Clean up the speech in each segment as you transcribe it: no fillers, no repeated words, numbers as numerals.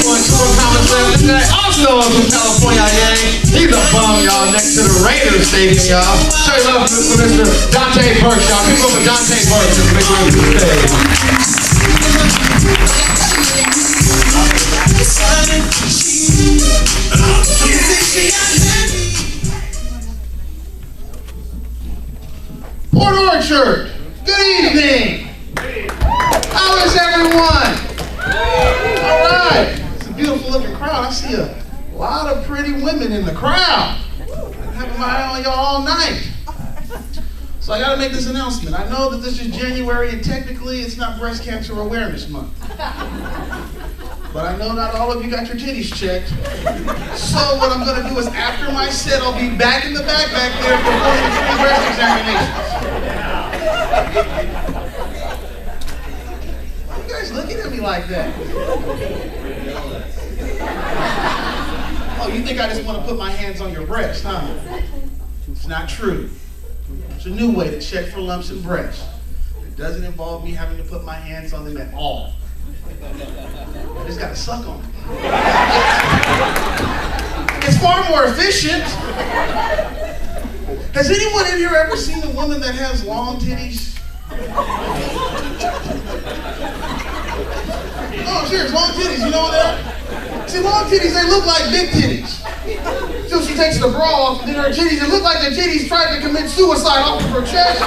boy Tour Thomas Lamb. This guy also from California, gang. He's a bum, y'all, next to the Raiders Stadium, y'all. Show you love for Mr. Daunte Burks, y'all. People for Daunte Burks is big way to the stage. Port Orchard, good evening. How is everyone? All right, it's a beautiful looking crowd. I see a lot of pretty women in the crowd. I've had my eye on y'all all night. So I gotta make this announcement. I know that this is January and technically it's not Breast Cancer Awareness Month. But I know not all of you got your titties checked. So what I'm gonna do is after my set, I'll be back in the back there performing free breast examinations. Why are you guys looking at me like that? Oh, you think I just want to put my hands on your breast, huh? It's not true. It's a new way to check for lumps in breast. It doesn't involve me having to put my hands on them at all. I just gotta suck on them. It's far more efficient. Has anyone in here ever seen a woman that has long titties? Oh, serious, long titties, you know that? See, long titties, they look like big titties. Till she takes the bra off, and then her titties, it look like the titties tried to commit suicide off of her chest.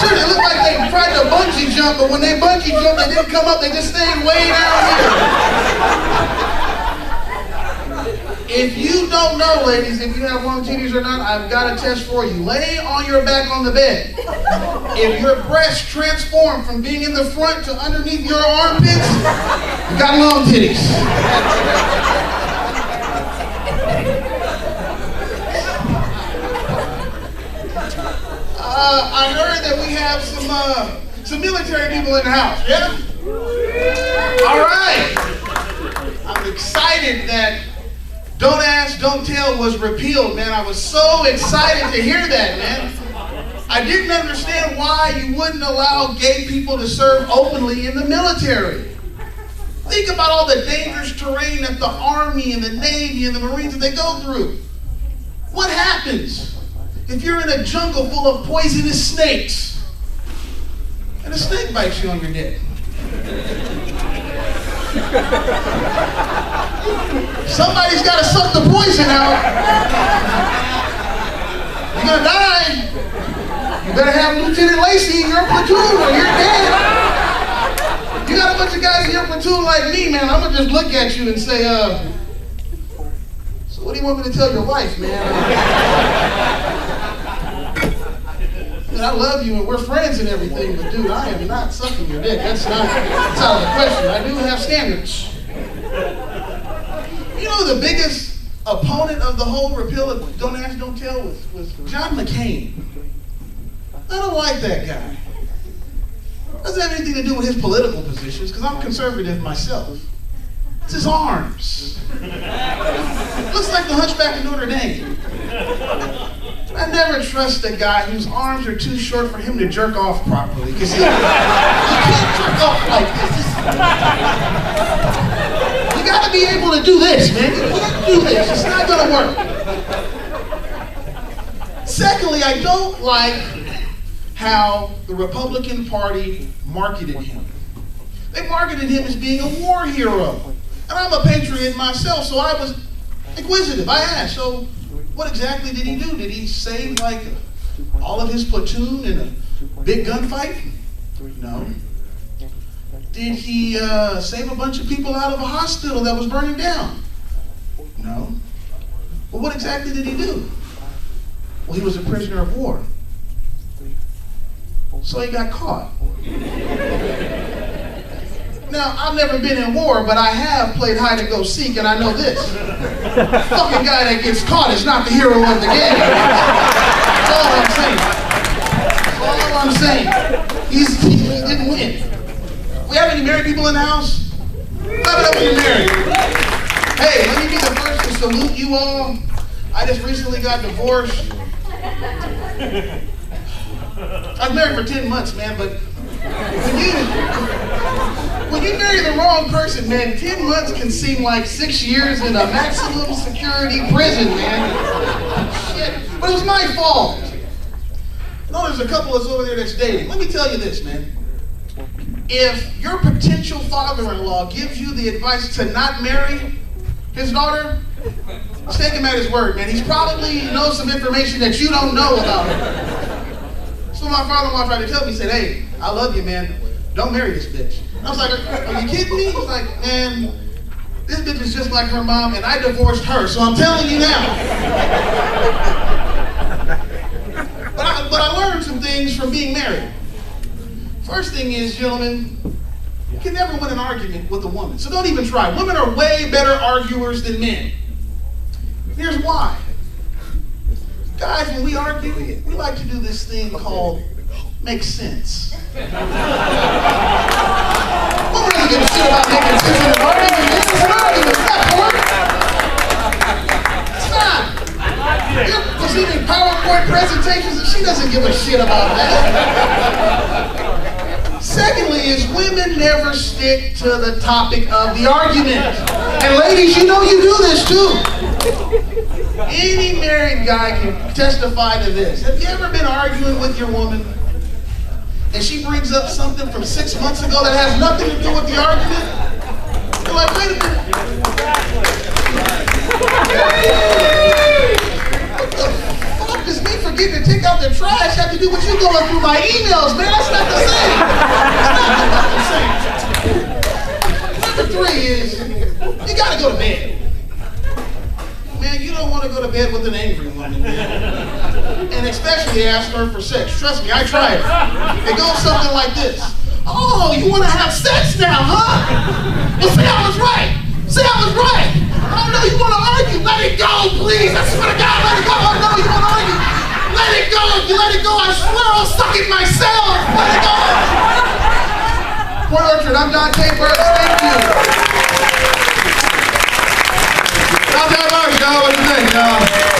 Sure, they look like they tried to bungee jump, but when they bungee jumped, they didn't come up, they just stayed way down here. If you don't know, ladies, if you have long titties or not, I've got a test for you. Lay on your back on the bed. If your breasts transform from being in the front to underneath your armpits, you got long titties. I heard that we have some military people in the house, yeah? All right. I'm excited that Don't Ask, Don't Tell was repealed, man. I was so excited to hear that, man. I didn't understand why you wouldn't allow gay people to serve openly in the military. Think about all the dangerous terrain that the Army and the Navy and the Marines that they go through. What happens if you're in a jungle full of poisonous snakes and a snake bites you on your dick? Somebody's got to suck the poison out. You're going to die. You better have Lieutenant Lacey in your platoon or you're dead. You got a bunch of guys in your platoon like me, man. I'm going to just look at you and say, so what do you want me to tell your wife, man? I love you and we're friends and everything, but dude, I am not sucking your dick. That's out of the question. I do have standards. You know, the biggest opponent of the whole repeal of Don't Ask, Don't Tell was John McCain. I don't like that guy. Doesn't have anything to do with his political positions, because I'm conservative myself. It's his arms. Looks like the Hunchback of Notre Dame. I never trust a guy whose arms are too short for him to jerk off properly, because he can't jerk off like this. You gotta be able to do this, man. You can't do this. It's not gonna work. Secondly, I don't like how the Republican Party marketed him. They marketed him as being a war hero. And I'm a patriot myself, so I was inquisitive. I asked, so what exactly did he do? Did he save like all of his platoon in a big gunfight? No. Did he save a bunch of people out of a hospital that was burning down? No. Well, what exactly did he do? Well, he was a prisoner of war. So he got caught. Now, I've never been in war, but I have played hide and go seek, and I know this. The fucking guy that gets caught is not the hero of the game. That's all I'm saying. That's all I'm saying. He didn't win. We have any married people in the house? Clap it up when you're married. Hey, let me be the first to salute you all. I just recently got divorced. I was married for 10 months, man, but When you marry the wrong person, man, 10 months can seem like 6 years in a maximum security prison, man. Shit. But it was my fault. No, there's a couple of us over there that's dating. Let me tell you this, man. If your potential father-in-law gives you the advice to not marry his daughter, just take him at his word, man. He's probably knows some information that you don't know about him. So my father-in-law tried to tell me, he said, hey, I love you, man. Don't marry this bitch. I was like, are you kidding me? He's like, man, this bitch is just like her mom, and I divorced her, so I'm telling you now. But I learned some things from being married. First thing is, gentlemen, you can never win an argument with a woman, so don't even try. Women are way better arguers than men. Here's why. Guys, when we argue, we like to do this thing called make sense. Women doesn't give a shit about making sense in an argument. It's an argument. It's not porn. It's not. You're presenting PowerPoint presentations and she doesn't give a shit about that. Secondly is women never stick to the topic of the argument. And ladies, you know you do this too. Any married guy can testify to this. Have you ever been arguing with your woman and she brings up something from 6 months ago that has nothing to do with the argument? You're like, wait a minute. What the fuck does me forgetting to take out the trash have to do with you going through my emails, man? That's not the same. That's not the same. Number 3 is, you gotta go to bed. Man, you don't want to go to bed with an angry woman, man. And especially ask her for sex. Trust me, I tried it. It goes something like this. Oh, you want to have sex now, huh? Well, say I was right. Say I was right. Oh, no, you want to argue? Let it go, please. I swear to God, let it go. Oh, no, you want to argue? Let it go. If you let it go, I swear I'll suck it myself. Let it go. Port Orchard, I'm Daunte. Thank you. Not that much, y'all. What do you think, y'all?